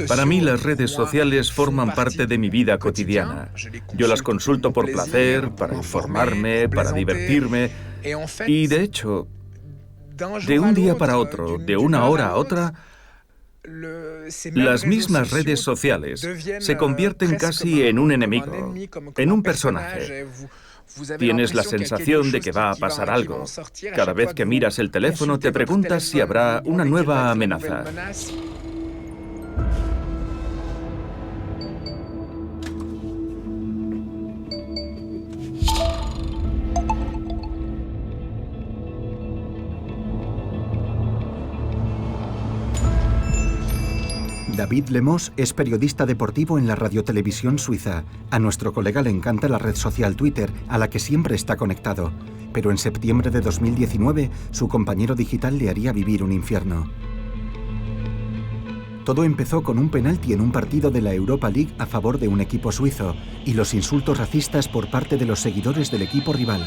Para mí las redes sociales forman parte de mi vida cotidiana. Yo las consulto por placer, para informarme, para divertirme. Y de hecho, de un día para otro, de una hora a otra, las mismas redes sociales se convierten casi en un enemigo, en un personaje. Tienes la sensación de que va a pasar algo. Cada vez que miras el teléfono te preguntas si habrá una nueva amenaza. David Lemos es periodista deportivo en la radiotelevisión suiza. A nuestro colega le encanta la red social Twitter, a la que siempre está conectado. Pero en septiembre de 2019, su compañero digital le haría vivir un infierno. Todo empezó con un penalti en un partido de la Europa League a favor de un equipo suizo y los insultos racistas por parte de los seguidores del equipo rival.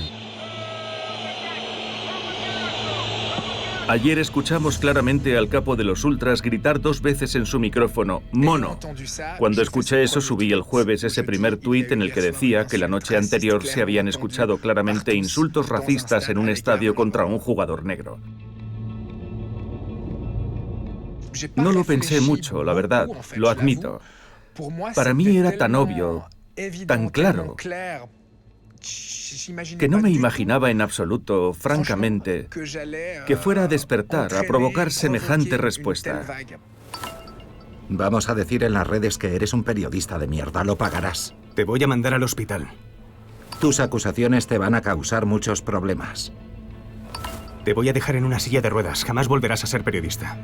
Ayer escuchamos claramente al capo de los ultras gritar 2 veces en su micrófono, ¡mono! Cuando escuché eso, subí el jueves ese primer tuit en el que decía que la noche anterior se habían escuchado claramente insultos racistas en un estadio contra un jugador negro. No lo pensé mucho, la verdad, lo admito. Para mí era tan obvio, tan claro, que no me imaginaba en absoluto, francamente, que fuera a despertar, a provocar semejante respuesta. Vamos a decir en las redes que eres un periodista de mierda, lo pagarás. Te voy a mandar al hospital. Tus acusaciones te van a causar muchos problemas. Te voy a dejar en una silla de ruedas, jamás volverás a ser periodista.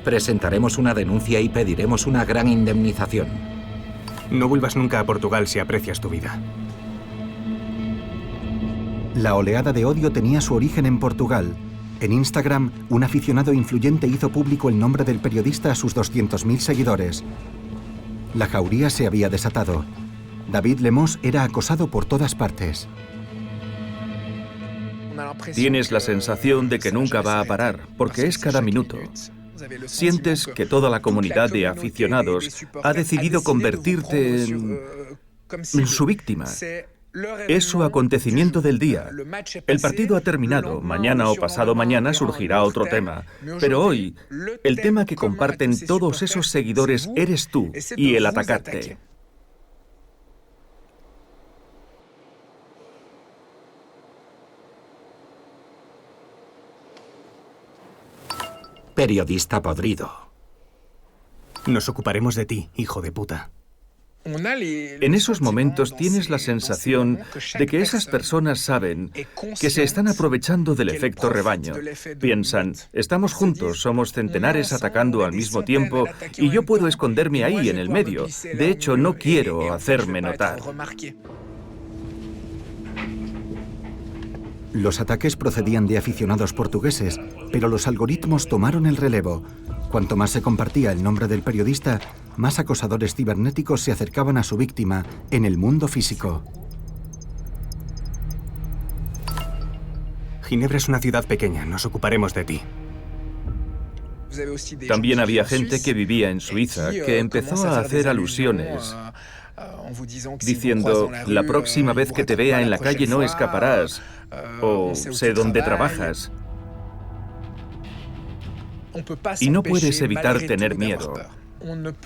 Presentaremos una denuncia y pediremos una gran indemnización. No vuelvas nunca a Portugal si aprecias tu vida. La oleada de odio tenía su origen en Portugal. En Instagram, un aficionado influyente hizo público el nombre del periodista a sus 200.000 seguidores. La jauría se había desatado. David Lemos era acosado por todas partes. Tienes la sensación de que nunca va a parar, porque es cada minuto. Sientes que toda la comunidad de aficionados ha decidido convertirte en su víctima. Es su acontecimiento del día. El partido ha terminado. Mañana o pasado mañana surgirá otro tema. Pero hoy, el tema que comparten todos esos seguidores eres tú y el atacarte. Periodista podrido. Nos ocuparemos de ti, hijo de puta. En esos momentos tienes la sensación de que esas personas saben que se están aprovechando del efecto rebaño. Piensan, estamos juntos, somos centenares atacando al mismo tiempo y yo puedo esconderme ahí en el medio. De hecho, no quiero hacerme notar. Los ataques procedían de aficionados portugueses, pero los algoritmos tomaron el relevo. Cuanto más se compartía el nombre del periodista, más acosadores cibernéticos se acercaban a su víctima en el mundo físico. Ginebra es una ciudad pequeña, nos ocuparemos de ti. También había gente que vivía en Suiza que empezó a hacer alusiones diciendo, la próxima vez que te vea en la calle no escaparás, o sé dónde trabajas. Y no puedes evitar tener miedo,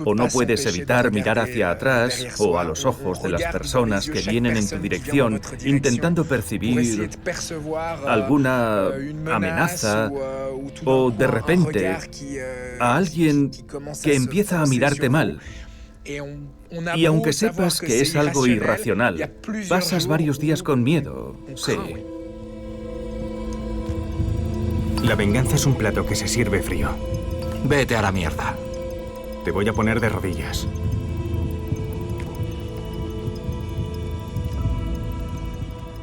o no puedes evitar mirar hacia atrás o a los ojos de las personas que vienen en tu dirección intentando percibir alguna amenaza o de repente a alguien que empieza a mirarte mal. Y aunque sepas que es algo irracional, pasas varios días con miedo, sí. La venganza es un plato que se sirve frío. Vete a la mierda. Te voy a poner de rodillas.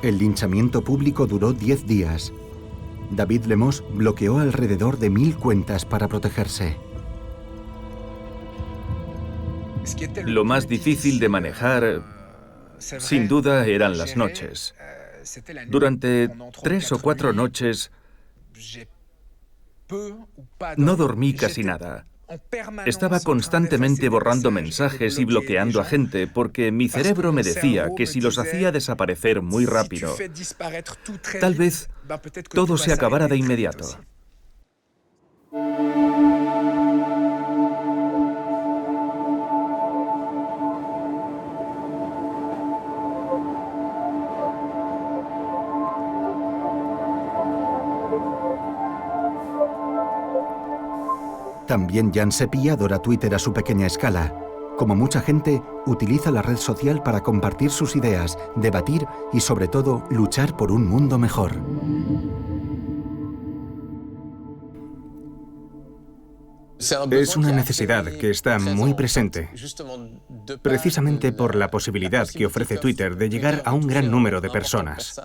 El linchamiento público duró 10 días. David Lemos bloqueó alrededor de 1000 cuentas para protegerse. Lo más difícil de manejar, sin duda, eran las noches. Durante 3 o 4 noches no dormí casi nada. Estaba constantemente borrando mensajes y bloqueando a gente porque mi cerebro me decía que si los hacía desaparecer muy rápido, tal vez todo se acabara de inmediato. También Jan Seppi adora Twitter a su pequeña escala. Como mucha gente, utiliza la red social para compartir sus ideas, debatir y, sobre todo, luchar por un mundo mejor. Es una necesidad que está muy presente, precisamente por la posibilidad que ofrece Twitter de llegar a un gran número de personas.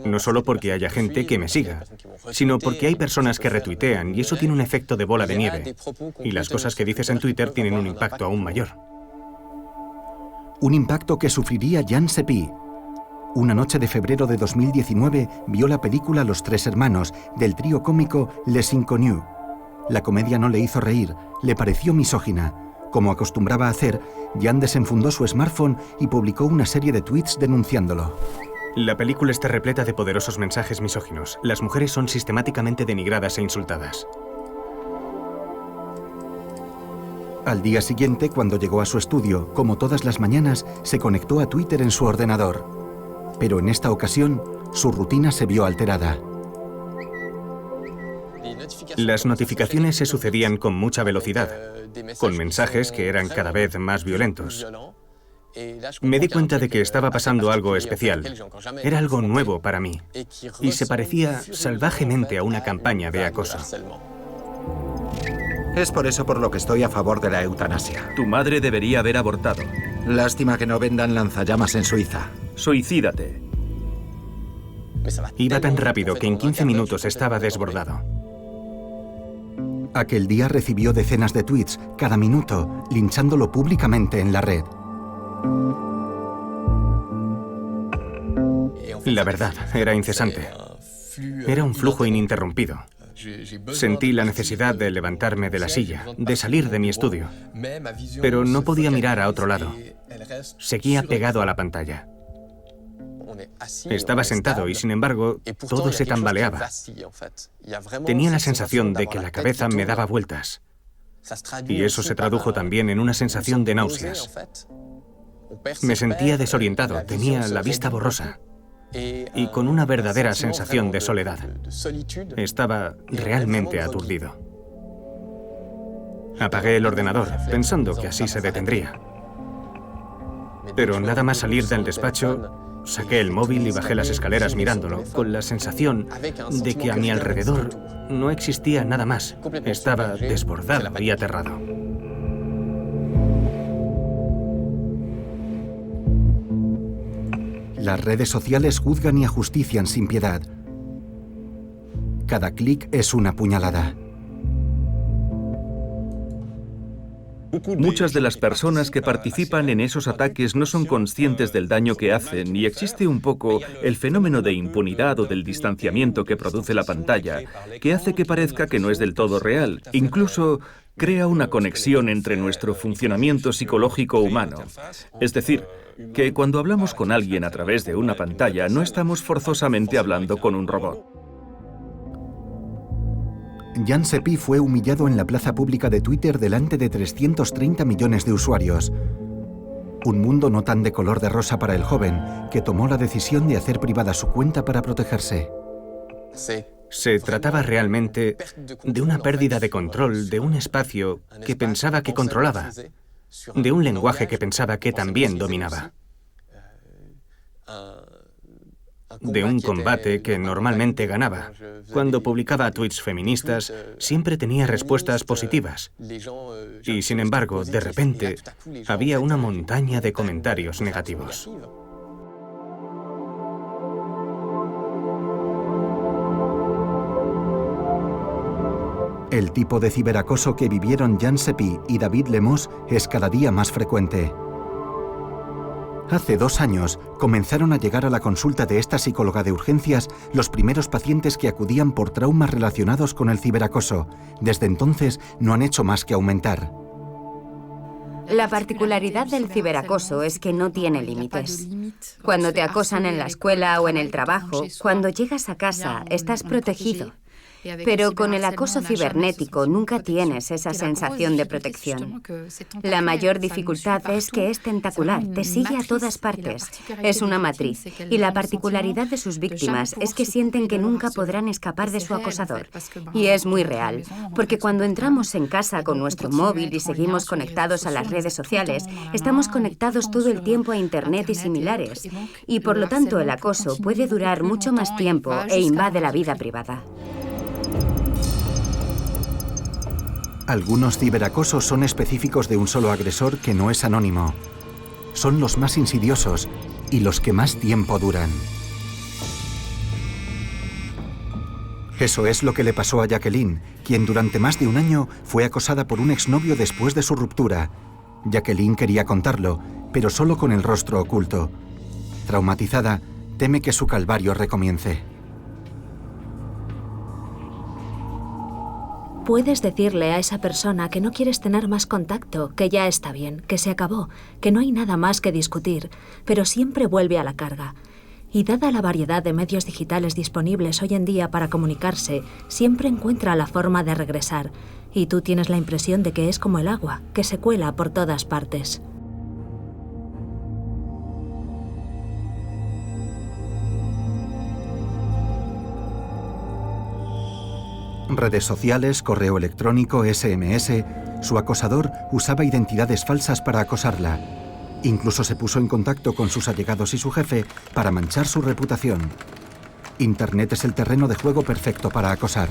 No solo porque haya gente que me siga, sino porque hay personas que retuitean y eso tiene un efecto de bola de nieve. Y las cosas que dices en Twitter tienen un impacto aún mayor. Un impacto que sufriría Jan Seppi. Una noche de febrero de 2019 vio la película Los Tres Hermanos, del trío cómico Les Inconnus. La comedia no le hizo reír, le pareció misógina. Como acostumbraba a hacer, Jan desenfundó su smartphone y publicó una serie de tweets denunciándolo. La película está repleta de poderosos mensajes misóginos. Las mujeres son sistemáticamente denigradas e insultadas. Al día siguiente, cuando llegó a su estudio, como todas las mañanas, se conectó a Twitter en su ordenador. Pero en esta ocasión, su rutina se vio alterada. Las notificaciones se sucedían con mucha velocidad, con mensajes que eran cada vez más violentos. Me di cuenta de que estaba pasando algo especial. Era algo nuevo para mí y se parecía salvajemente a una campaña de acoso. Es por eso por lo que estoy a favor de la eutanasia. Tu madre debería haber abortado. Lástima que no vendan lanzallamas en Suiza. Suicídate. Iba tan rápido que en 15 minutos estaba desbordado. Aquel día recibió decenas de tweets cada minuto, linchándolo públicamente en la red. La verdad, era incesante. Era un flujo ininterrumpido. Sentí la necesidad de levantarme de la silla, de salir de mi estudio. Pero no podía mirar a otro lado. Seguía pegado a la pantalla. Estaba sentado y, sin embargo, todo se tambaleaba. Tenía la sensación de que la cabeza me daba vueltas. Y eso se tradujo también en una sensación de náuseas. Me sentía desorientado, tenía la vista borrosa y con una verdadera sensación de soledad. Estaba realmente aturdido. Apagué el ordenador, pensando que así se detendría. Pero nada más salir del despacho, saqué el móvil y bajé las escaleras mirándolo, con la sensación de que a mi alrededor no existía nada más. Estaba desbordado y aterrado. Las redes sociales juzgan y ajustician sin piedad. Cada clic es una puñalada. Muchas de las personas que participan en esos ataques no son conscientes del daño que hacen y existe un poco el fenómeno de impunidad o del distanciamiento que produce la pantalla, que hace que parezca que no es del todo real. Incluso crea una conexión entre nuestro funcionamiento psicológico humano. Es decir, que cuando hablamos con alguien a través de una pantalla, no estamos forzosamente hablando con un robot. Jan Seppi fue humillado en la plaza pública de Twitter delante de 330 millones de usuarios. Un mundo no tan de color de rosa para el joven, que tomó la decisión de hacer privada su cuenta para protegerse. Se trataba realmente de una pérdida de control de un espacio que pensaba que controlaba, de un lenguaje que pensaba que también dominaba, de un combate que normalmente ganaba. Cuando publicaba tweets feministas, siempre tenía respuestas positivas. Y sin embargo, de repente, había una montaña de comentarios negativos. El tipo de ciberacoso que vivieron Jan Seppi y David Lemos es cada día más frecuente. Hace 2 años comenzaron a llegar a la consulta de esta psicóloga de urgencias los primeros pacientes que acudían por traumas relacionados con el ciberacoso. Desde entonces no han hecho más que aumentar. La particularidad del ciberacoso es que no tiene límites. Cuando te acosan en la escuela o en el trabajo, cuando llegas a casa, estás protegido. Pero con el acoso cibernético nunca tienes esa sensación de protección. La mayor dificultad es que es tentacular, te sigue a todas partes. Es una matriz. Y la particularidad de sus víctimas es que sienten que nunca podrán escapar de su acosador. Y es muy real, porque cuando entramos en casa con nuestro móvil y seguimos conectados a las redes sociales, estamos conectados todo el tiempo a Internet y similares. Y por lo tanto el acoso puede durar mucho más tiempo e invade la vida privada. Algunos ciberacosos son específicos de un solo agresor que no es anónimo. Son los más insidiosos y los que más tiempo duran. Eso es lo que le pasó a Jacqueline, quien durante más de un año fue acosada por un exnovio después de su ruptura. Jacqueline quería contarlo, pero solo con el rostro oculto. Traumatizada, teme que su calvario recomience. Puedes decirle a esa persona que no quieres tener más contacto, que ya está bien, que se acabó, que no hay nada más que discutir, pero siempre vuelve a la carga. Y dada la variedad de medios digitales disponibles hoy en día para comunicarse, siempre encuentra la forma de regresar. Y tú tienes la impresión de que es como el agua, que se cuela por todas partes. Redes sociales, correo electrónico, SMS, su acosador usaba identidades falsas para acosarla. Incluso se puso en contacto con sus allegados y su jefe para manchar su reputación. Internet es el terreno de juego perfecto para acosar.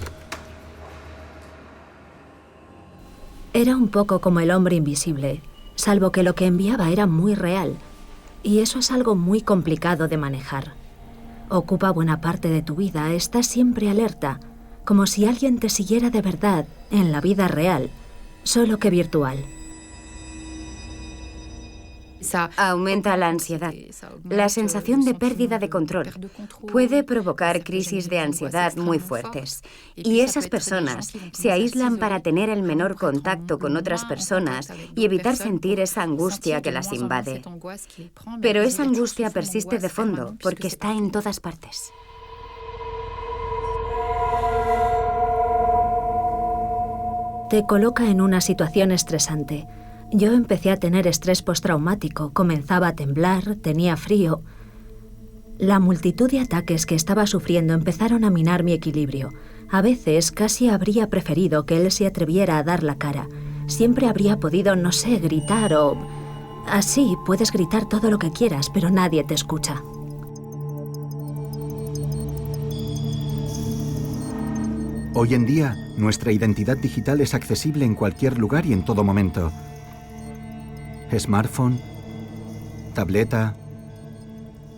Era un poco como el hombre invisible, salvo que lo que enviaba era muy real. Y eso es algo muy complicado de manejar. Ocupa buena parte de tu vida, estás siempre alerta, como si alguien te siguiera de verdad en la vida real, solo que virtual. Aumenta la ansiedad, la sensación de pérdida de control. Puede provocar crisis de ansiedad muy fuertes. Y esas personas se aíslan para tener el menor contacto con otras personas y evitar sentir esa angustia que las invade. Pero esa angustia persiste de fondo porque está en todas partes. Te coloca en una situación estresante. Yo empecé a tener estrés postraumático, comenzaba a temblar, tenía frío. La multitud de ataques que estaba sufriendo empezaron a minar mi equilibrio. A veces casi habría preferido que él se atreviera a dar la cara. Siempre habría podido, no sé, gritar o... Así, puedes gritar todo lo que quieras, pero nadie te escucha. Hoy en día, nuestra identidad digital es accesible en cualquier lugar y en todo momento. Smartphone, tableta,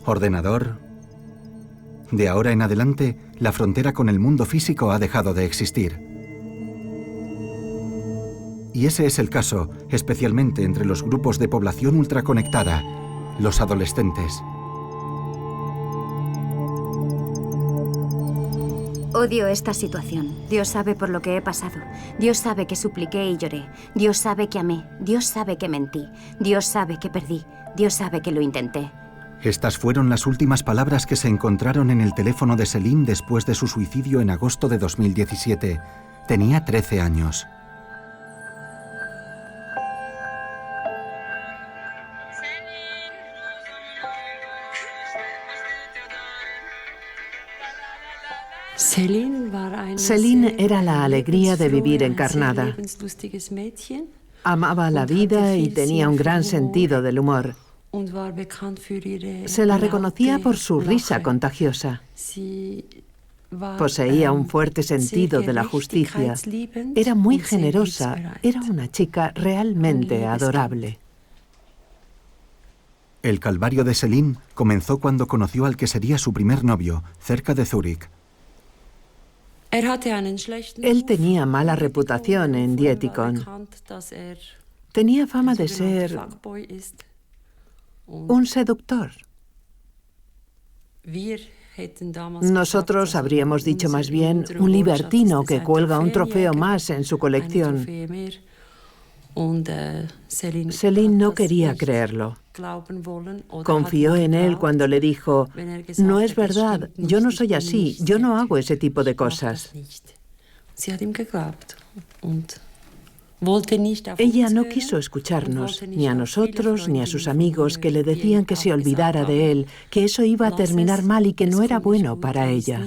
ordenador. De ahora en adelante, la frontera con el mundo físico ha dejado de existir. Y ese es el caso, especialmente entre los grupos de población ultraconectada, los adolescentes. Odio esta situación. Dios sabe por lo que he pasado. Dios sabe que supliqué y lloré. Dios sabe que amé. Dios sabe que mentí. Dios sabe que perdí. Dios sabe que lo intenté. Estas fueron las últimas palabras que se encontraron en el teléfono de Céline después de su suicidio en agosto de 2017. Tenía 13 años. Céline era la alegría de vivir encarnada. Amaba la vida y tenía un gran sentido del humor. Se la reconocía por su risa contagiosa. Poseía un fuerte sentido de la justicia. Era muy generosa. Era una chica realmente adorable. El calvario de Céline comenzó cuando conoció al que sería su primer novio, cerca de Zúrich. Él tenía mala reputación en Dietikon. Tenía fama de ser Un seductor. Nosotros habríamos dicho más bien un libertino que cuelga un trofeo más en su colección. Céline no quería creerlo. Confió en él cuando le dijo: no es verdad, yo no soy así, yo no hago ese tipo de cosas. Ella no quiso escucharnos, ni a nosotros, ni a sus amigos que le decían que se olvidara de él, que eso iba a terminar mal y que no era bueno para ella.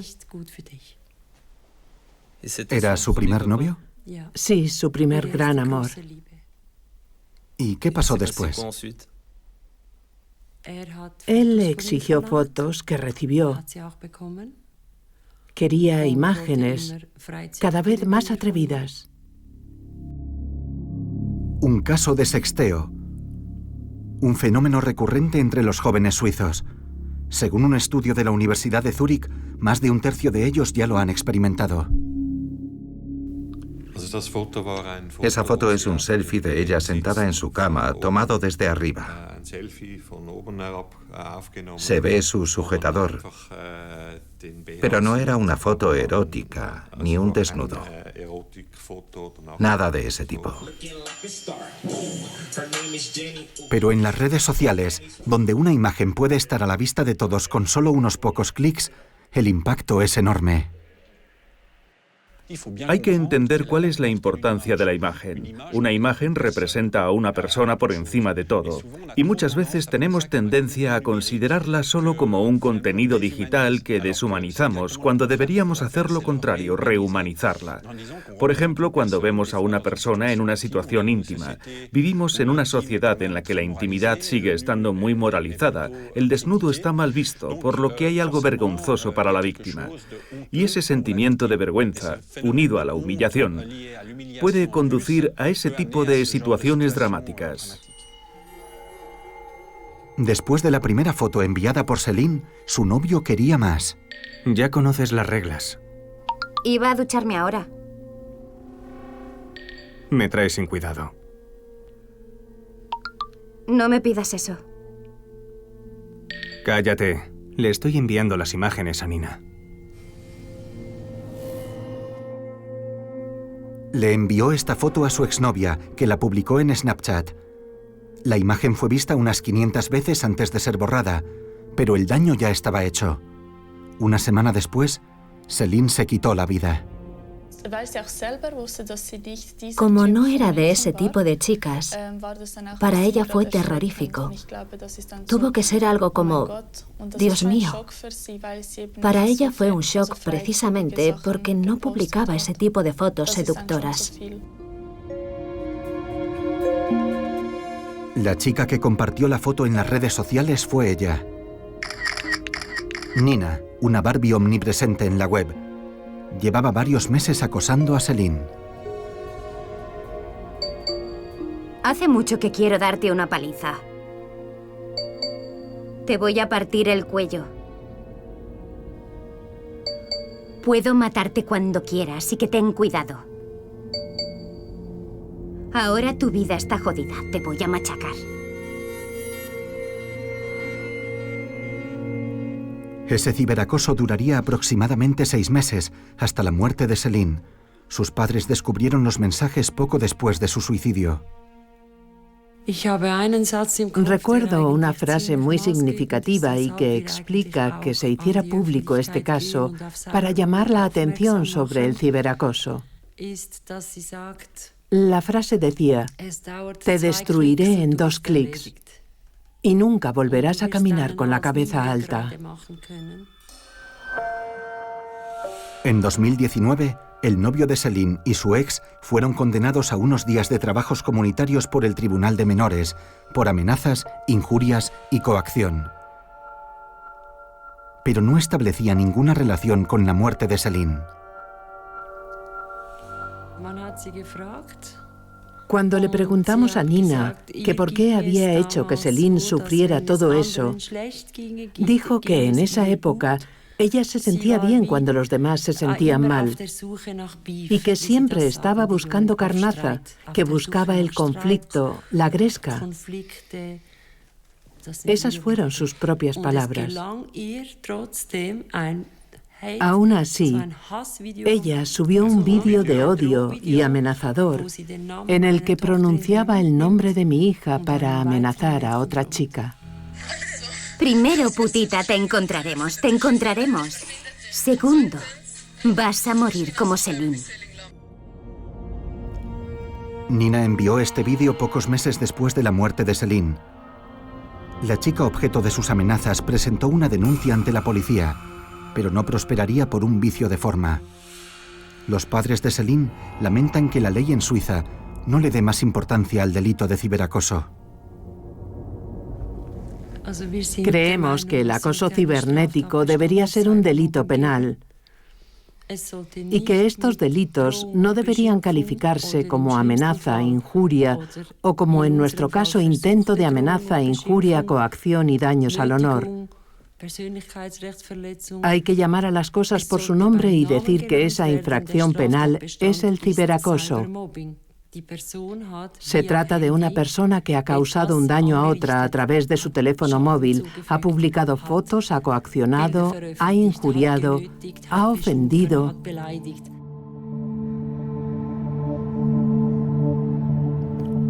¿Era su primer novio? Sí, su primer gran amor. ¿Y qué pasó después? Él le exigió fotos que recibió. Quería imágenes cada vez más atrevidas. Un caso de sexteo. Un fenómeno recurrente entre los jóvenes suizos. Según un estudio de la Universidad de Zúrich, más de un tercio de ellos ya lo han experimentado. Esa foto es un selfie de ella sentada en su cama, tomado desde arriba. Se ve su sujetador, pero no era una foto erótica, ni un desnudo. Nada de ese tipo. Pero en las redes sociales, donde una imagen puede estar a la vista de todos con solo unos pocos clics, el impacto es enorme. Hay que entender cuál es la importancia de la imagen. Una imagen representa a una persona por encima de todo, y muchas veces tenemos tendencia a considerarla solo como un contenido digital que deshumanizamos, cuando deberíamos hacer lo contrario, rehumanizarla. Por ejemplo, cuando vemos a una persona en una situación íntima. Vivimos en una sociedad en la que la intimidad sigue estando muy moralizada, el desnudo está mal visto, por lo que hay algo vergonzoso para la víctima. Y ese sentimiento de vergüenza, unido a la humillación, puede conducir a ese tipo de situaciones dramáticas. Después de la primera foto enviada por Céline, su novio quería más. Ya conoces las reglas. Iba a ducharme ahora. Me traes sin cuidado. No me pidas eso. Cállate. Le estoy enviando las imágenes a Nina. Le envió esta foto a su exnovia, que la publicó en Snapchat. La imagen fue vista unas 500 veces antes de ser borrada, pero el daño ya estaba hecho. Una semana después, Céline se quitó la vida. Como no era de ese tipo de chicas, para ella fue terrorífico. Tuvo que ser algo como: Dios mío. Para ella fue un shock precisamente porque no publicaba ese tipo de fotos seductoras. La chica que compartió la foto en las redes sociales fue ella. Nina, una Barbie omnipresente en la web. Llevaba varios meses acosando a Céline. Hace mucho que quiero darte una paliza. Te voy a partir el cuello. Puedo matarte cuando quiera, así que ten cuidado. Ahora tu vida está jodida, te voy a machacar. Ese ciberacoso duraría aproximadamente 6 meses, hasta la muerte de Céline. Sus padres descubrieron los mensajes poco después de su suicidio. Recuerdo una frase muy significativa y que explica que se hiciera público este caso para llamar la atención sobre el ciberacoso. La frase decía: te destruiré en 2 clics. Y nunca volverás a caminar con la cabeza alta. En 2019, el novio de Céline y su ex fueron condenados a unos días de trabajos comunitarios por el Tribunal de Menores, por amenazas, injurias y coacción. Pero no establecía ninguna relación con la muerte de Céline. Cuando le preguntamos a Nina que por qué había hecho que Céline sufriera todo eso, dijo que en esa época ella se sentía bien cuando los demás se sentían mal y que siempre estaba buscando carnaza, que buscaba el conflicto, la gresca. Esas fueron sus propias palabras. Aún así, ella subió un vídeo de odio y amenazador en el que pronunciaba el nombre de mi hija para amenazar a otra chica. Primero, putita, te encontraremos, te encontraremos. Segundo, vas a morir como Céline. Nina envió este vídeo pocos meses después de la muerte de Céline. La chica objeto de sus amenazas presentó una denuncia ante la policía, pero no prosperaría por un vicio de forma. Los padres de Céline lamentan que la ley en Suiza no le dé más importancia al delito de ciberacoso. Creemos que el acoso cibernético debería ser un delito penal y que estos delitos no deberían calificarse como amenaza, injuria o como en nuestro caso intento de amenaza, injuria, coacción y daños al honor. Hay que llamar a las cosas por su nombre y decir que esa infracción penal es el ciberacoso. Se trata de una persona que ha causado un daño a otra a través de su teléfono móvil, ha publicado fotos, ha coaccionado, ha injuriado, ha ofendido.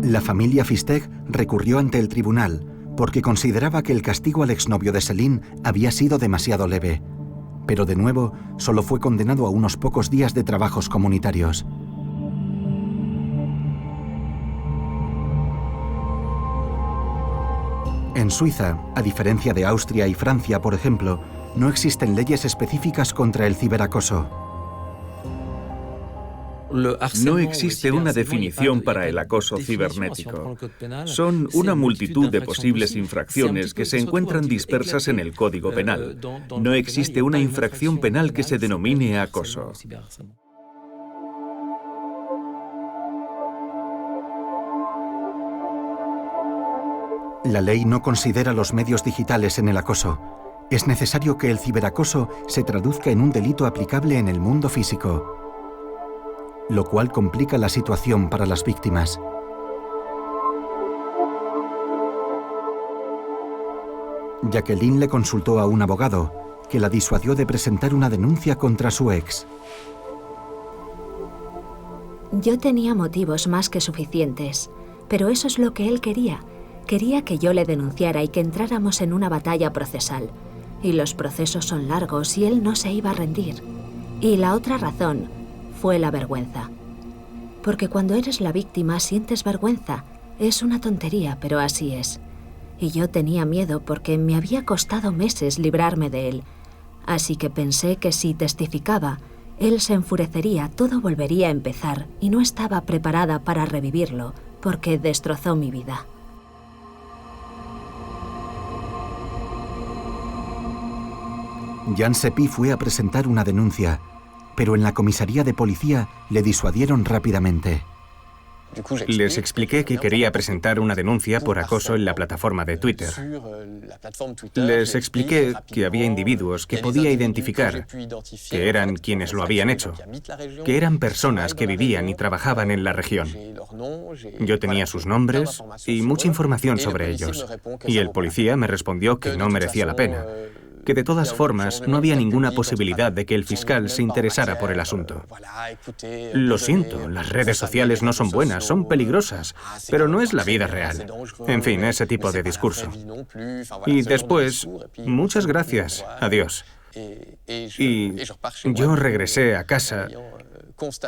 La familia Fistech recurrió ante el tribunal porque consideraba que el castigo al exnovio de Céline había sido demasiado leve. Pero de nuevo, solo fue condenado a unos pocos días de trabajos comunitarios. En Suiza, a diferencia de Austria y Francia, por ejemplo, no existen leyes específicas contra el ciberacoso. No existe una definición para el acoso cibernético. Son una multitud de posibles infracciones que se encuentran dispersas en el Código Penal. No existe una infracción penal que se denomine acoso. La ley no considera los medios digitales en el acoso. Es necesario que el ciberacoso se traduzca en un delito aplicable en el mundo físico, lo cual complica la situación para las víctimas. Jacqueline le consultó a un abogado, que la disuadió de presentar una denuncia contra su ex. Yo tenía motivos más que suficientes, pero eso es lo que él quería. Quería que yo le denunciara y que entráramos en una batalla procesal. Y los procesos son largos y él no se iba a rendir. Y la otra razón fue la vergüenza. Porque cuando eres la víctima sientes vergüenza. Es una tontería, pero así es. Y yo tenía miedo porque me había costado meses librarme de él. Así que pensé que si testificaba, él se enfurecería, todo volvería a empezar y no estaba preparada para revivirlo porque destrozó mi vida. Jan Seppi fue a presentar una denuncia, pero en la comisaría de policía le disuadieron rápidamente. Les expliqué que quería presentar una denuncia por acoso en la plataforma de Twitter. Les expliqué que había individuos que podía identificar, que eran quienes lo habían hecho, que eran personas que vivían y trabajaban en la región. Yo tenía sus nombres y mucha información sobre ellos, y el policía me respondió que no merecía la pena, que de todas formas no había ninguna posibilidad de que el fiscal se interesara por el asunto. Lo siento, las redes sociales no son buenas, son peligrosas, pero no es la vida real. En fin, ese tipo de discurso. Y después, muchas gracias, adiós. Y yo regresé a casa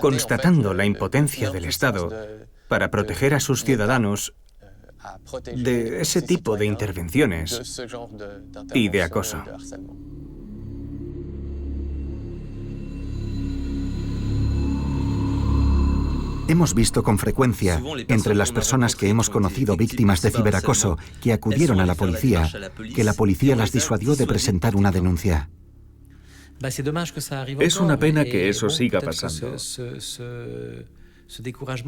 constatando la impotencia del Estado para proteger a sus ciudadanos de ese tipo de intervenciones y de acoso. Hemos visto con frecuencia, entre las personas que hemos conocido víctimas de ciberacoso que acudieron a la policía, que la policía las disuadió de presentar una denuncia. Es una pena que eso siga pasando.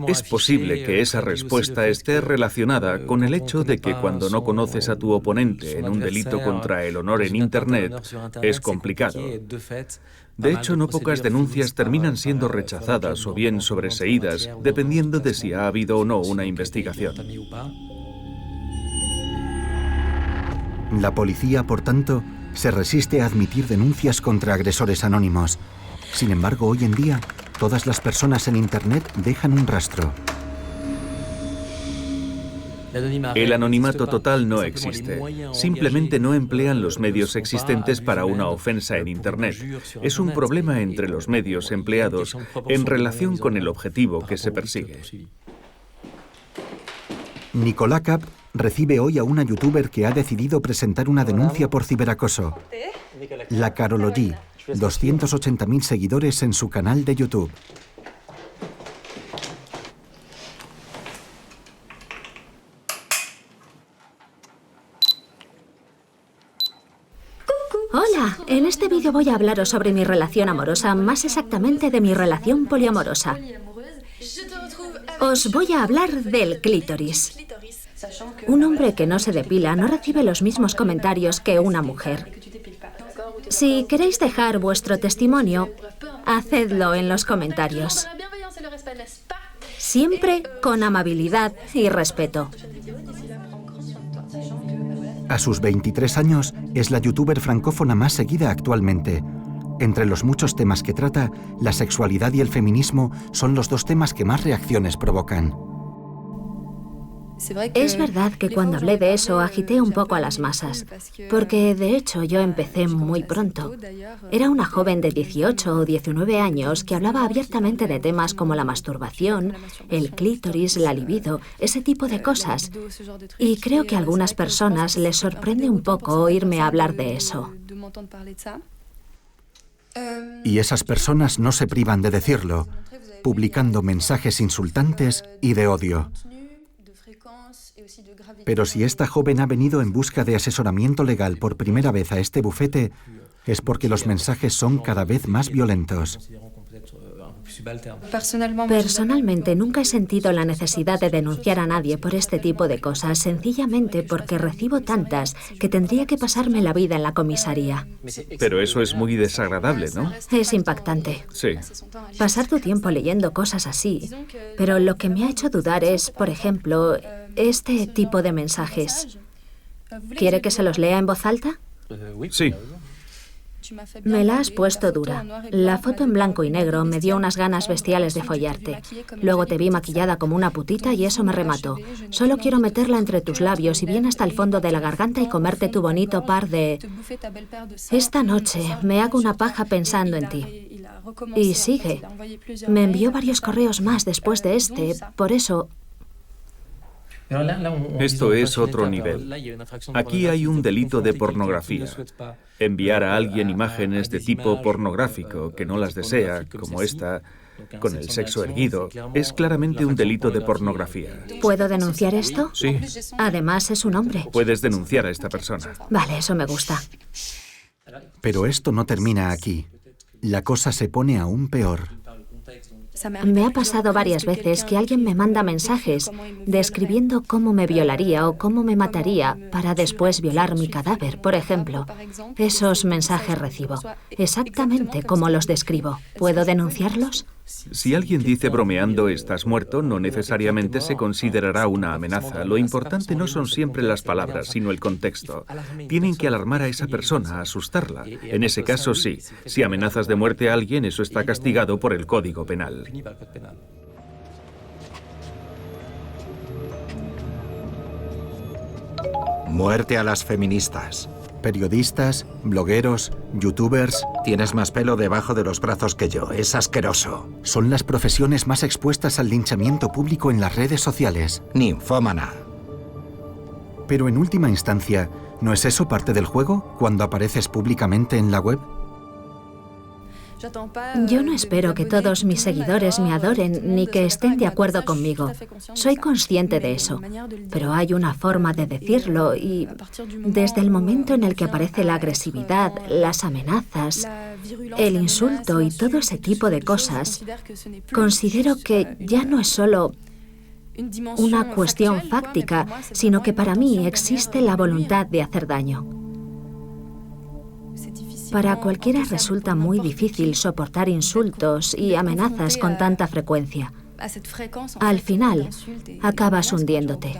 Es posible que esa respuesta esté relacionada con el hecho de que cuando no conoces a tu oponente en un delito contra el honor en Internet, es complicado. De hecho, no pocas denuncias terminan siendo rechazadas o bien sobreseídas, dependiendo de si ha habido o no una investigación. La policía, por tanto, se resiste a admitir denuncias contra agresores anónimos. Sin embargo, hoy en día, todas las personas en Internet dejan un rastro. El anonimato total no existe. Simplemente no emplean los medios existentes para una ofensa en Internet. Es un problema entre los medios empleados en relación con el objetivo que se persigue. Nicolás Cap recibe hoy a una youtuber que ha decidido presentar una denuncia por ciberacoso. La Carology, 280.000 seguidores en su canal de YouTube. Hola, en este vídeo voy a hablaros sobre mi relación amorosa, más exactamente de mi relación poliamorosa. Os voy a hablar del clítoris. Un hombre que no se depila no recibe los mismos comentarios que una mujer. Si queréis dejar vuestro testimonio, hacedlo en los comentarios. Siempre con amabilidad y respeto. A sus 23 años, es la youtuber francófona más seguida actualmente. Entre los muchos temas que trata, la sexualidad y el feminismo son los dos temas que más reacciones provocan. Es verdad que cuando hablé de eso agité un poco a las masas, porque de hecho yo empecé muy pronto. Era una joven de 18 o 19 años que hablaba abiertamente de temas como la masturbación, el clítoris, la libido, ese tipo de cosas. Y creo que a algunas personas les sorprende un poco oírme hablar de eso. Y esas personas no se privan de decirlo, publicando mensajes insultantes y de odio. Pero si esta joven ha venido en busca de asesoramiento legal por primera vez a este bufete, es porque los mensajes son cada vez más violentos. Personalmente nunca he sentido la necesidad de denunciar a nadie por este tipo de cosas, sencillamente porque recibo tantas que tendría que pasarme la vida en la comisaría. Pero eso es muy desagradable, ¿no? Es impactante. Sí. Pasar tu tiempo leyendo cosas así. Pero lo que me ha hecho dudar es, por ejemplo, este tipo de mensajes. ¿Quiere que se los lea en voz alta? Sí. Me la has puesto dura. La foto en blanco y negro me dio unas ganas bestiales de follarte. Luego te vi maquillada como una putita y eso me remató. Solo quiero meterla entre tus labios y bien hasta el fondo de la garganta y comerte tu bonito par de... Esta noche me hago una paja pensando en ti. Y sigue. Me envió varios correos más después de este, por eso... Esto es otro nivel. Aquí hay un delito de pornografía. Enviar a alguien imágenes de tipo pornográfico que no las desea, como esta, con el sexo erguido, es claramente un delito de pornografía. ¿Puedo denunciar esto? Sí. Además, es un hombre. Puedes denunciar a esta persona. Vale, eso me gusta. Pero esto no termina aquí. La cosa se pone aún peor. Me ha pasado varias veces que alguien me manda mensajes describiendo cómo me violaría o cómo me mataría para después violar mi cadáver, por ejemplo. Esos mensajes recibo, exactamente como los describo. ¿Puedo denunciarlos? Si alguien dice bromeando "estás muerto", no necesariamente se considerará una amenaza. Lo importante no son siempre las palabras, sino el contexto. Tienen que alarmar a esa persona, asustarla. En ese caso, sí. Si amenazas de muerte a alguien, eso está castigado por el Código Penal. Muerte a las feministas. Periodistas, blogueros, youtubers... Tienes más pelo debajo de los brazos que yo. Es asqueroso. Son las profesiones más expuestas al linchamiento público en las redes sociales. Ninfómana. Pero en última instancia, ¿no es eso parte del juego cuando apareces públicamente en la web? Yo no espero que todos mis seguidores me adoren ni que estén de acuerdo conmigo. Soy consciente de eso, pero hay una forma de decirlo y desde el momento en el que aparece la agresividad, las amenazas, el insulto y todo ese tipo de cosas, considero que ya no es solo una cuestión fáctica, sino que para mí existe la voluntad de hacer daño. Para cualquiera resulta muy difícil soportar insultos y amenazas con tanta frecuencia. Al final, acabas hundiéndote.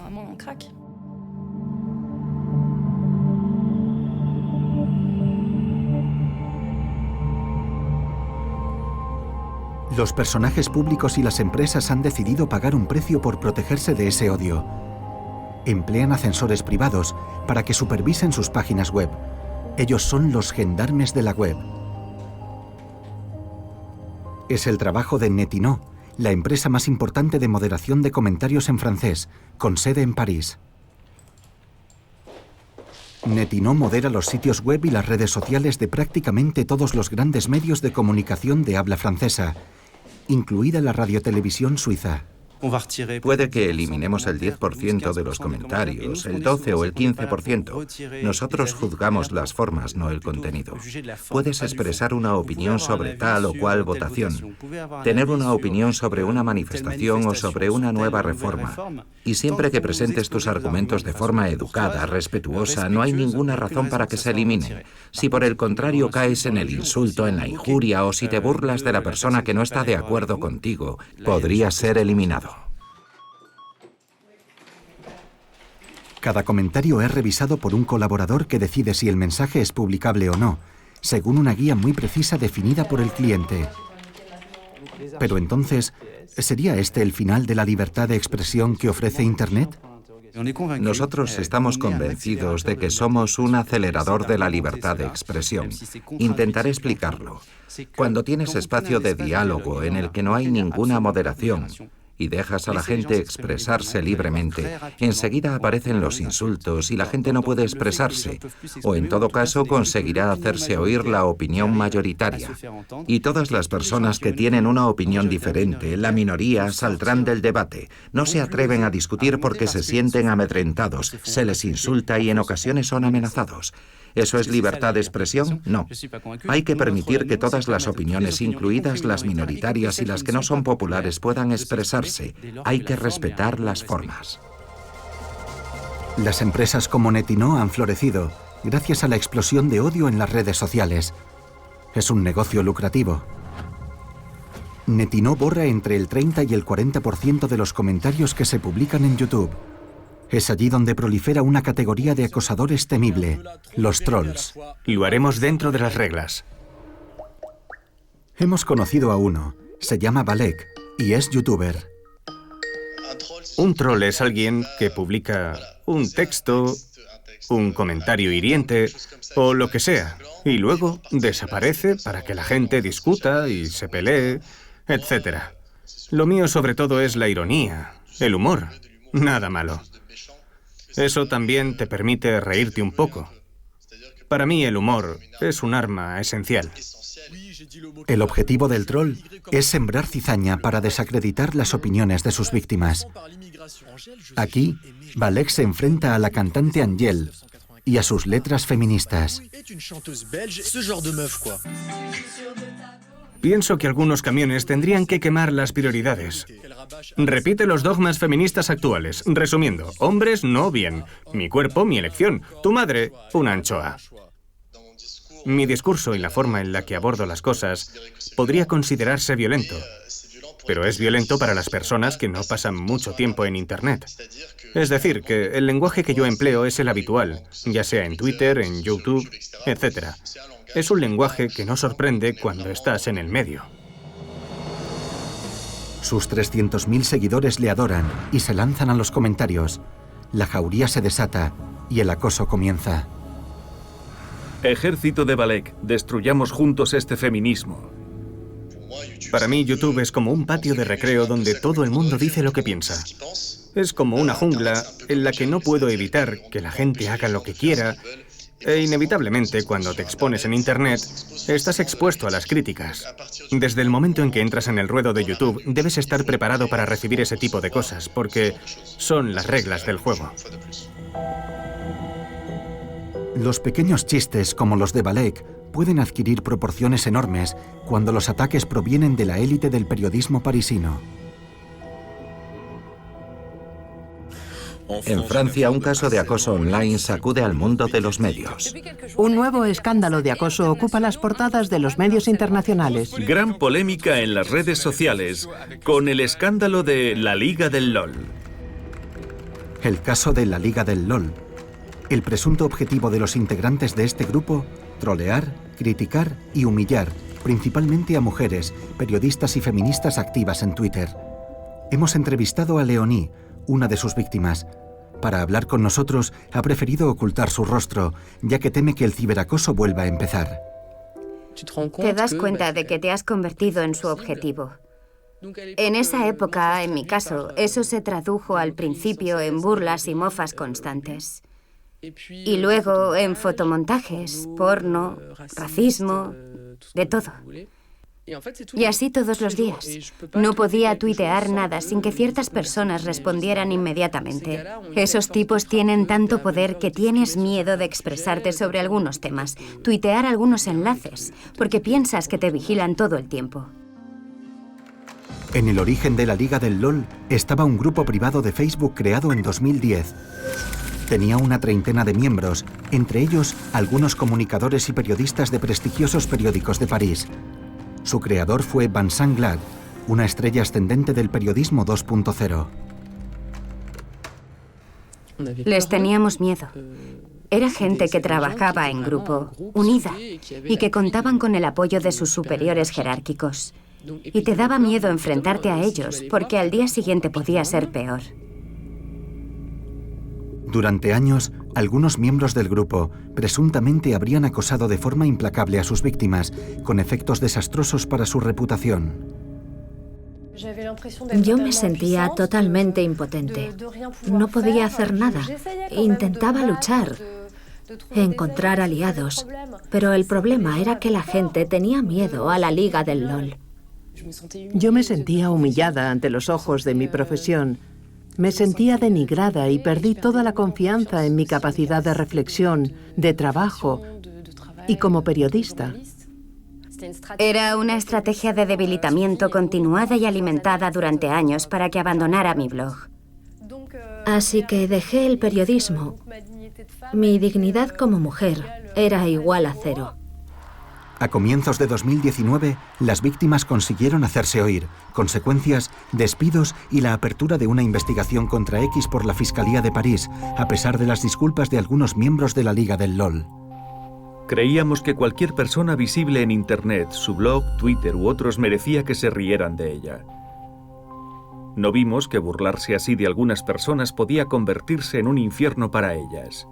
Los personajes públicos y las empresas han decidido pagar un precio por protegerse de ese odio. Emplean ascensores privados para que supervisen sus páginas web. Ellos son los gendarmes de la web. Es el trabajo de Netinho, la empresa más importante de moderación de comentarios en francés, con sede en París. Netinho modera los sitios web y las redes sociales de prácticamente todos los grandes medios de comunicación de habla francesa, incluida la radiotelevisión suiza. Puede que eliminemos el 10% de los comentarios, el 12 o el 15%. Nosotros juzgamos las formas, no el contenido. Puedes expresar una opinión sobre tal o cual votación, tener una opinión sobre una manifestación o sobre una nueva reforma. Y siempre que presentes tus argumentos de forma educada, respetuosa, no hay ninguna razón para que se eliminen. Si por el contrario caes en el insulto, en la injuria o si te burlas de la persona que no está de acuerdo contigo, podría ser eliminado. Cada comentario es revisado por un colaborador que decide si el mensaje es publicable o no, según una guía muy precisa definida por el cliente. Pero entonces, ¿sería este el final de la libertad de expresión que ofrece Internet? Nosotros estamos convencidos de que somos un acelerador de la libertad de expresión. Intentaré explicarlo. Cuando tienes espacio de diálogo en el que no hay ninguna moderación, y dejas a la gente expresarse libremente, enseguida aparecen los insultos y la gente no puede expresarse, o en todo caso conseguirá hacerse oír la opinión mayoritaria. Y todas las personas que tienen una opinión diferente, la minoría, saldrán del debate. No se atreven a discutir porque se sienten amedrentados, se les insulta y en ocasiones son amenazados. ¿Eso es libertad de expresión? No. Hay que permitir que todas las opiniones, incluidas las minoritarias y las que no son populares, puedan expresarse. Hay que respetar las formas. Las empresas como Netinho han florecido gracias a la explosión de odio en las redes sociales. Es un negocio lucrativo. Netinho borra entre el 30 y el 40% de los comentarios que se publican en YouTube. Es allí donde prolifera una categoría de acosadores temible, los trolls. Lo haremos dentro de las reglas. Hemos conocido a uno. Se llama Balek y es youtuber. Un troll es alguien que publica un texto, un comentario hiriente o lo que sea, y luego desaparece para que la gente discuta y se pelee, etc. Lo mío sobre todo es la ironía, el humor, nada malo. Eso también te permite reírte un poco. Para mí el humor es un arma esencial. El objetivo del troll es sembrar cizaña para desacreditar las opiniones de sus víctimas. Aquí, Balek se enfrenta a la cantante Angèle y a sus letras feministas. Pienso que algunos camiones tendrían que quemar las prioridades. Repite los dogmas feministas actuales. Resumiendo, hombres no bien. Mi cuerpo, mi elección. Tu madre, una anchoa. Mi discurso y la forma en la que abordo las cosas podría considerarse violento. Pero es violento para las personas que no pasan mucho tiempo en Internet. Es decir, que el lenguaje que yo empleo es el habitual, ya sea en Twitter, en YouTube, etc. Es un lenguaje que no sorprende cuando estás en el medio. Sus 300.000 seguidores le adoran y se lanzan a los comentarios. La jauría se desata y el acoso comienza. Ejército de Balek, destruyamos juntos este feminismo. Para mí, YouTube es como un patio de recreo donde todo el mundo dice lo que piensa. Es como una jungla en la que no puedo evitar que la gente haga lo que quiera. E inevitablemente, cuando te expones en Internet, estás expuesto a las críticas. Desde el momento en que entras en el ruedo de YouTube, debes estar preparado para recibir ese tipo de cosas, porque son las reglas del juego. Los pequeños chistes, como los de Balek, pueden adquirir proporciones enormes cuando los ataques provienen de la élite del periodismo parisino. En Francia, un caso de acoso online sacude al mundo de los medios. Un nuevo escándalo de acoso ocupa las portadas de los medios internacionales. Gran polémica en las redes sociales con el escándalo de la Liga del LOL. El caso de la Liga del LOL. El presunto objetivo de los integrantes de este grupo, trolear, criticar y humillar principalmente a mujeres, periodistas y feministas activas en Twitter. Hemos entrevistado a Leonie, una de sus víctimas. Para hablar con nosotros, ha preferido ocultar su rostro, ya que teme que el ciberacoso vuelva a empezar. Te das cuenta de que te has convertido en su objetivo. En esa época, en mi caso, eso se tradujo al principio en burlas y mofas constantes. Y luego en fotomontajes, porno, racismo, de todo. Y así todos los días. No podía tuitear nada sin que ciertas personas respondieran inmediatamente. Esos tipos tienen tanto poder que tienes miedo de expresarte sobre algunos temas, tuitear algunos enlaces, porque piensas que te vigilan todo el tiempo. En el origen de la Liga del LOL estaba un grupo privado de Facebook creado en 2010. Tenía una treintena de miembros, entre ellos algunos comunicadores y periodistas de prestigiosos periódicos de París. Su creador fue Vincent Glad, una estrella ascendente del periodismo 2.0. Les teníamos miedo. Era gente que trabajaba en grupo, unida, y que contaban con el apoyo de sus superiores jerárquicos. Y te daba miedo enfrentarte a ellos, porque al día siguiente podía ser peor. Durante años, algunos miembros del grupo presuntamente habrían acosado de forma implacable a sus víctimas, con efectos desastrosos para su reputación. Yo me sentía totalmente impotente. No podía hacer nada. Intentaba luchar, encontrar aliados, pero el problema era que la gente tenía miedo a la Liga del LOL. Yo me sentía humillada ante los ojos de mi profesión. Me sentía denigrada y perdí toda la confianza en mi capacidad de reflexión, de trabajo y como periodista. Era una estrategia de debilitamiento continuada y alimentada durante años para que abandonara mi blog. Así que dejé el periodismo. Mi dignidad como mujer era igual a cero. A comienzos de 2019, las víctimas consiguieron hacerse oír. Consecuencias, despidos y la apertura de una investigación contra X por la Fiscalía de París, a pesar de las disculpas de algunos miembros de la Liga del LOL. Creíamos que cualquier persona visible en Internet, su blog, Twitter u otros, merecía que se rieran de ella. No vimos que burlarse así de algunas personas podía convertirse en un infierno para ellas.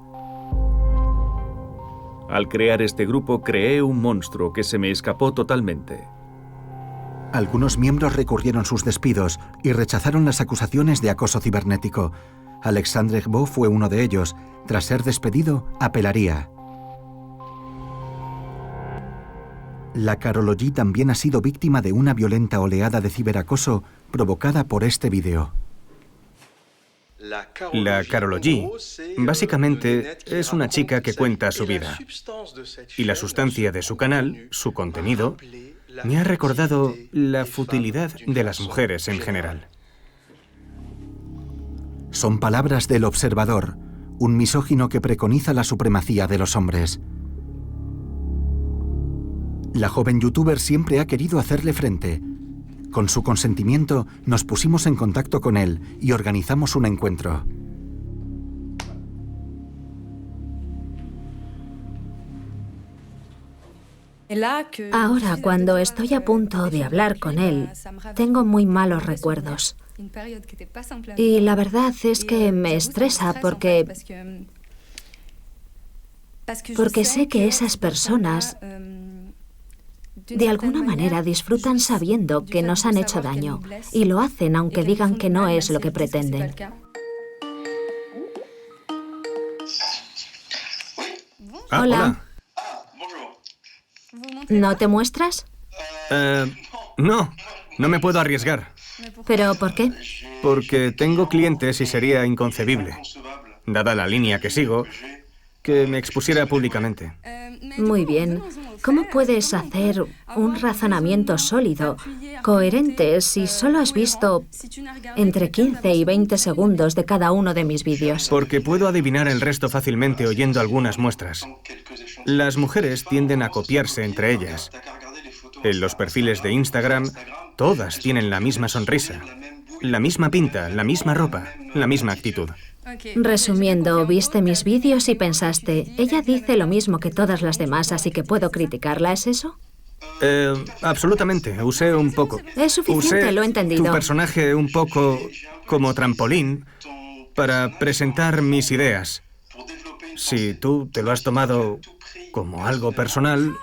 Al crear este grupo, creé un monstruo que se me escapó totalmente. Algunos miembros recurrieron sus despidos y rechazaron las acusaciones de acoso cibernético. Alexandre Gbo fue uno de ellos. Tras ser despedido, apelaría. La Carologie también ha sido víctima de una violenta oleada de ciberacoso provocada por este vídeo. La Carologie, básicamente, es una chica que cuenta su vida. Y la sustancia de su canal, su contenido, me ha recordado la futilidad de las mujeres en general. Son palabras del Observador, un misógino que preconiza la supremacía de los hombres. La joven youtuber siempre ha querido hacerle frente. Con su consentimiento, nos pusimos en contacto con él y organizamos un encuentro. Ahora, cuando estoy a punto de hablar con él, tengo muy malos recuerdos. Y la verdad es que me estresa porque sé que esas personas de alguna manera disfrutan sabiendo que nos han hecho daño y lo hacen aunque digan que no es lo que pretenden. Hola. ¿No te muestras? No me puedo arriesgar. ¿Pero por qué? Porque tengo clientes y sería inconcebible, dada la línea que sigo, que me expusiera públicamente. Muy bien. ¿Cómo puedes hacer un razonamiento sólido, coherente, si solo has visto entre 15 y 20 segundos de cada uno de mis vídeos? Porque puedo adivinar el resto fácilmente oyendo algunas muestras. Las mujeres tienden a copiarse entre ellas. En los perfiles de Instagram, todas tienen la misma sonrisa, la misma pinta, la misma ropa, la misma actitud. Resumiendo, viste mis vídeos y pensaste, ella dice lo mismo que todas las demás, así que puedo criticarla, ¿es eso? Absolutamente, usé un poco. Es suficiente, lo he entendido. Tu personaje un poco como trampolín para presentar mis ideas. Si tú te lo has tomado como algo personal...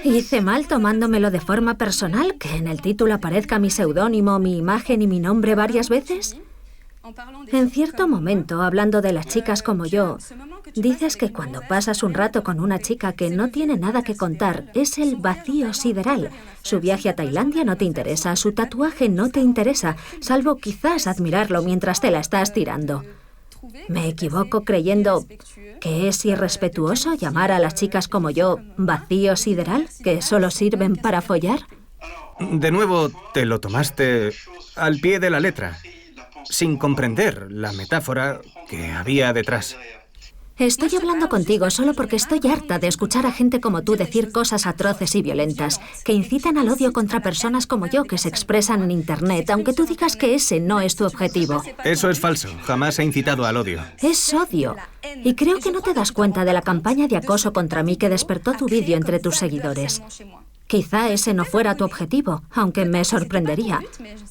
¿Hice mal tomándomelo de forma personal? ¿Que en el título aparezca mi seudónimo, mi imagen y mi nombre varias veces? En cierto momento, hablando de las chicas como yo, dices que cuando pasas un rato con una chica que no tiene nada que contar, es el vacío sideral. Su viaje a Tailandia no te interesa, su tatuaje no te interesa, salvo quizás admirarlo mientras te la estás tirando. ¿Me equivoco creyendo que es irrespetuoso llamar a las chicas como yo vacío sideral, que solo sirven para follar? De nuevo, te lo tomaste al pie de la letra, sin comprender la metáfora que había detrás. Estoy hablando contigo solo porque estoy harta de escuchar a gente como tú decir cosas atroces y violentas, que incitan al odio contra personas como yo que se expresan en Internet, aunque tú digas que ese no es tu objetivo. Eso es falso. Jamás he incitado al odio. Es odio. Y creo que no te das cuenta de la campaña de acoso contra mí que despertó tu vídeo entre tus seguidores. Quizá ese no fuera tu objetivo, aunque me sorprendería.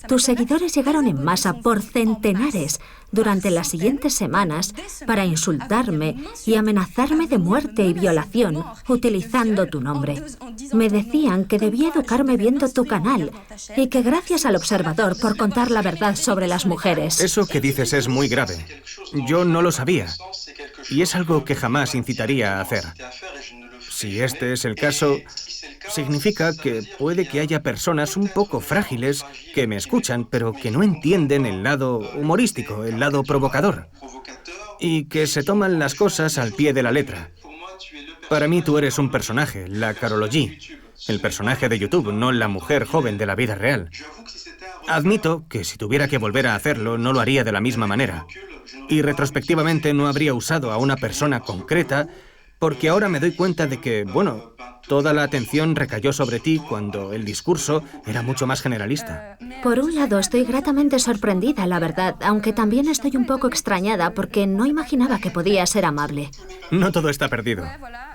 Tus seguidores llegaron en masa por centenares durante las siguientes semanas para insultarme y amenazarme de muerte y violación utilizando tu nombre. Me decían que debía educarme viendo tu canal y que gracias al Observador por contar la verdad sobre las mujeres. Eso que dices es muy grave. Yo no lo sabía. Y es algo que jamás incitaría a hacer. Si este es el caso, significa que puede que haya personas un poco frágiles que me escuchan, pero que no entienden el lado humorístico, el lado provocador, y que se toman las cosas al pie de la letra. Para mí tú eres un personaje, la Karol G, el personaje de YouTube, no la mujer joven de la vida real. Admito que si tuviera que volver a hacerlo, no lo haría de la misma manera. Y retrospectivamente no habría usado a una persona concreta, porque ahora me doy cuenta de que, bueno, toda la atención recayó sobre ti cuando el discurso era mucho más generalista. Por un lado, estoy gratamente sorprendida, la verdad, aunque también estoy un poco extrañada porque no imaginaba que podía ser amable. No todo está perdido.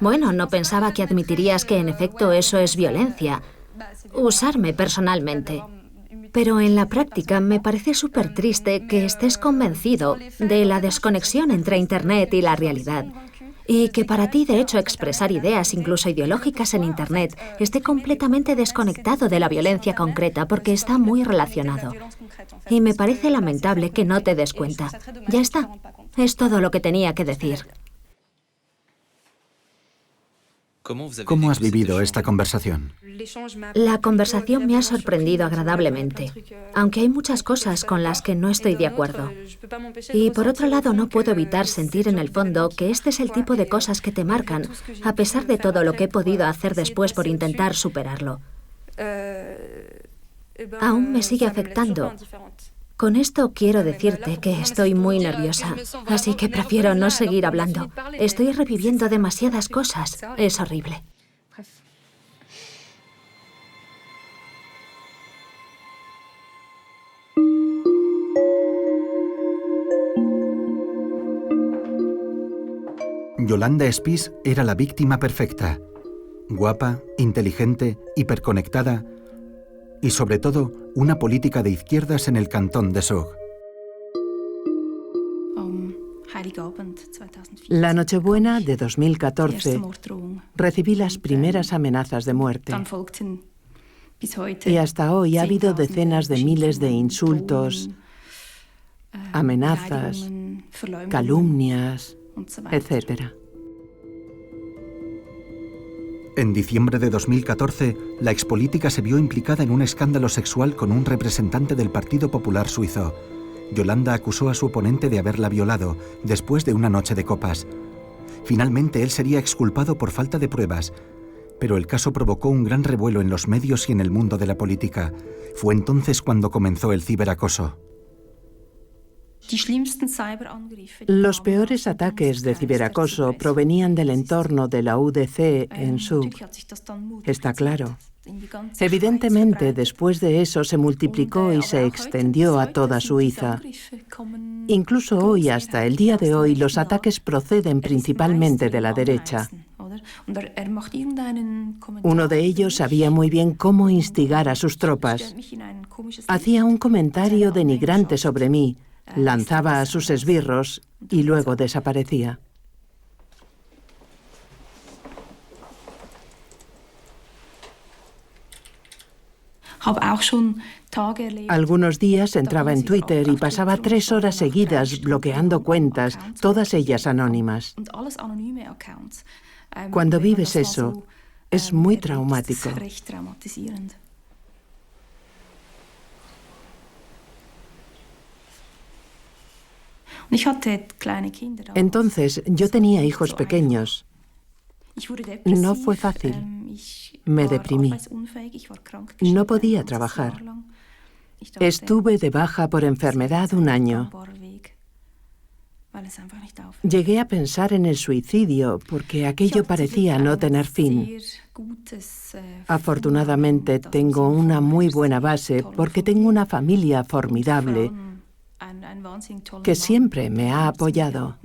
Bueno, no pensaba que admitirías que en efecto eso es violencia. Usarme personalmente. Pero en la práctica me parece súper triste que estés convencido de la desconexión entre Internet y la realidad. Y que para ti, de hecho, expresar ideas, incluso ideológicas en Internet, esté completamente desconectado de la violencia concreta porque está muy relacionado. Y me parece lamentable que no te des cuenta. Ya está. Es todo lo que tenía que decir. ¿Cómo has vivido esta conversación? La conversación me ha sorprendido agradablemente, aunque hay muchas cosas con las que no estoy de acuerdo. Y por otro lado, no puedo evitar sentir en el fondo que este es el tipo de cosas que te marcan, a pesar de todo lo que he podido hacer después por intentar superarlo. Aún me sigue afectando. Con esto quiero decirte que estoy muy nerviosa, así que prefiero no seguir hablando. Estoy reviviendo demasiadas cosas. Es horrible. Yolanda Spies era la víctima perfecta. Guapa, inteligente, hiperconectada y, sobre todo, una política de izquierdas en el cantón de Zug. La Nochebuena de 2014 recibí las primeras amenazas de muerte. Y hasta hoy ha habido decenas de miles de insultos, amenazas, calumnias, etc. En diciembre de 2014, la expolítica se vio implicada en un escándalo sexual con un representante del Partido Popular Suizo. Yolanda acusó a su oponente de haberla violado después de una noche de copas. Finalmente, él sería exculpado por falta de pruebas, pero el caso provocó un gran revuelo en los medios y en el mundo de la política. Fue entonces cuando comenzó el ciberacoso. Los peores ataques de ciberacoso provenían del entorno de la UDC en Zug. Está claro. Evidentemente, después de eso se multiplicó y se extendió a toda Suiza. Incluso hoy, hasta el día de hoy, los ataques proceden principalmente de la derecha. Uno de ellos sabía muy bien cómo instigar a sus tropas. Hacía un comentario denigrante sobre mí, lanzaba a sus esbirros y luego desaparecía. Algunos días entraba en Twitter y pasaba 3 horas seguidas bloqueando cuentas, todas ellas anónimas. Cuando vives eso, es muy traumático. Entonces, yo tenía hijos pequeños. No fue fácil. Me deprimí. No podía trabajar. Estuve de baja por enfermedad 1 año. Llegué a pensar en el suicidio porque aquello parecía no tener fin. Afortunadamente tengo una muy buena base porque tengo una familia formidable que siempre me ha apoyado.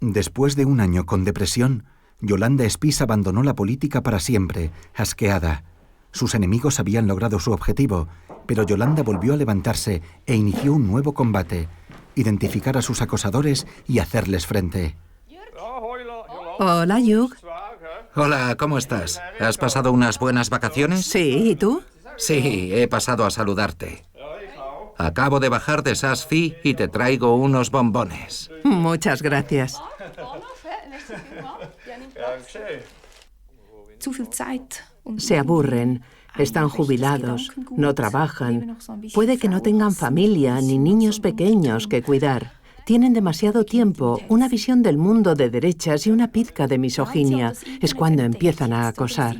Después de 1 año con depresión, Yolanda Spies abandonó la política para siempre, asqueada. Sus enemigos habían logrado su objetivo, pero Yolanda volvió a levantarse e inició un nuevo combate: identificar a sus acosadores y hacerles frente. Hola, Hugh. Hola, ¿cómo estás? ¿Has pasado unas buenas vacaciones? Sí, ¿y tú? Sí, he pasado a saludarte. Acabo de bajar de Saas-Fee y te traigo unos bombones. Muchas gracias. Se aburren, están jubilados, no trabajan. Puede que no tengan familia ni niños pequeños que cuidar. Tienen demasiado tiempo, una visión del mundo de derechas y una pizca de misoginia. Es cuando empiezan a acosar.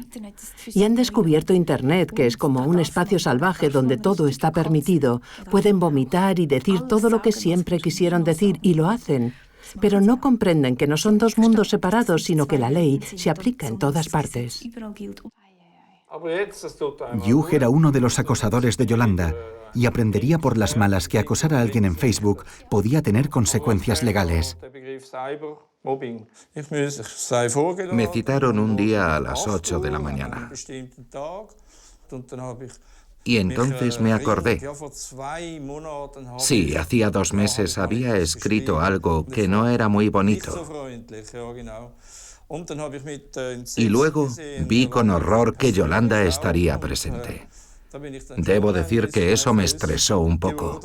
Y han descubierto Internet, que es como un espacio salvaje donde todo está permitido. Pueden vomitar y decir todo lo que siempre quisieron decir y lo hacen. Pero no comprenden que no son 2 mundos separados, sino que la ley se aplica en todas partes. Hugh era uno de los acosadores de Yolanda y aprendería por las malas que acosar a alguien en Facebook podía tener consecuencias legales. Me citaron un día a las 8 de la mañana. Y entonces me acordé. Sí, hacía 2 meses había escrito algo que no era muy bonito. Y luego vi con horror que Yolanda estaría presente. Debo decir que eso me estresó un poco.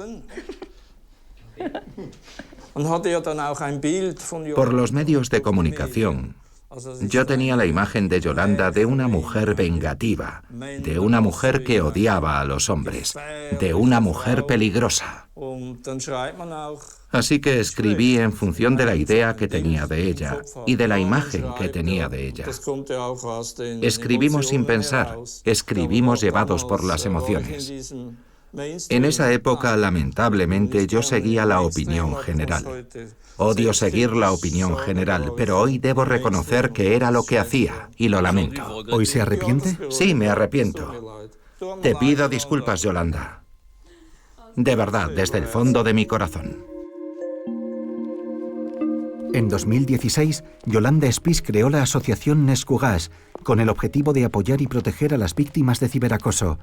Por los medios de comunicación, yo tenía la imagen de Yolanda de una mujer vengativa, de una mujer que odiaba a los hombres, de una mujer peligrosa. Así que escribí en función de la idea que tenía de ella y de la imagen que tenía de ella. Escribimos sin pensar, escribimos llevados por las emociones. En esa época, lamentablemente, yo seguía la opinión general. Odio seguir la opinión general, pero hoy debo reconocer que era lo que hacía, y lo lamento. ¿Hoy se arrepiente? Sí, me arrepiento. Te pido disculpas, Yolanda. De verdad, desde el fondo de mi corazón. En 2016, Yolanda Spies creó la asociación Nescugas con el objetivo de apoyar y proteger a las víctimas de ciberacoso.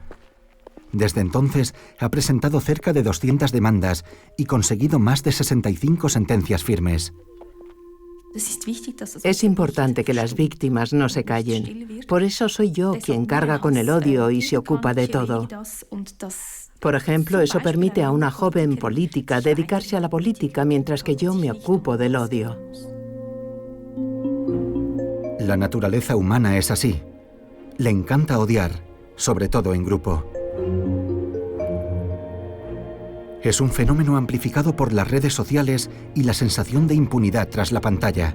Desde entonces, ha presentado cerca de 200 demandas y conseguido más de 65 sentencias firmes. Es importante que las víctimas no se callen. Por eso soy yo quien carga con el odio y se ocupa de todo. Por ejemplo, eso permite a una joven política dedicarse a la política mientras que yo me ocupo del odio. La naturaleza humana es así. Le encanta odiar, sobre todo en grupo. Es un fenómeno amplificado por las redes sociales y la sensación de impunidad tras la pantalla.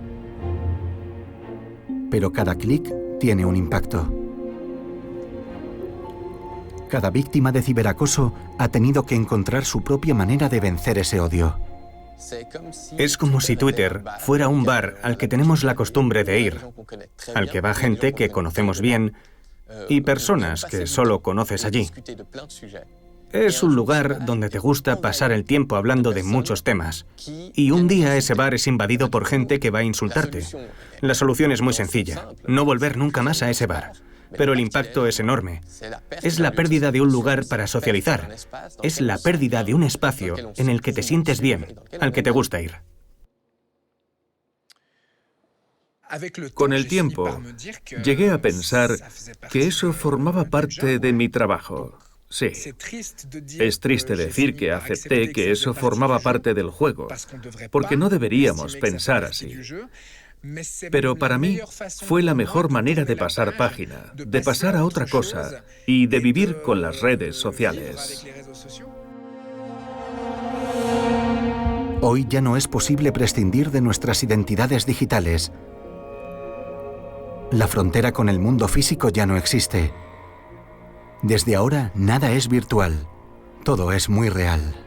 Pero cada clic tiene un impacto. Cada víctima de ciberacoso ha tenido que encontrar su propia manera de vencer ese odio. Es como si Twitter fuera un bar al que tenemos la costumbre de ir, al que va gente que conocemos bien y personas que solo conoces allí. Es un lugar donde te gusta pasar el tiempo hablando de muchos temas. Y un día ese bar es invadido por gente que va a insultarte. La solución es muy sencilla: no volver nunca más a ese bar. Pero el impacto es enorme. Es la pérdida de un lugar para socializar. Es la pérdida de un espacio en el que te sientes bien, al que te gusta ir. Con el tiempo, llegué a pensar que eso formaba parte de mi trabajo. Sí. Es triste decir que acepté que eso formaba parte del juego, porque no deberíamos pensar así. Pero para mí fue la mejor manera de pasar página, de pasar a otra cosa y de vivir con las redes sociales. Hoy ya no es posible prescindir de nuestras identidades digitales. La frontera con el mundo físico ya no existe. Desde ahora, nada es virtual. Todo es muy real.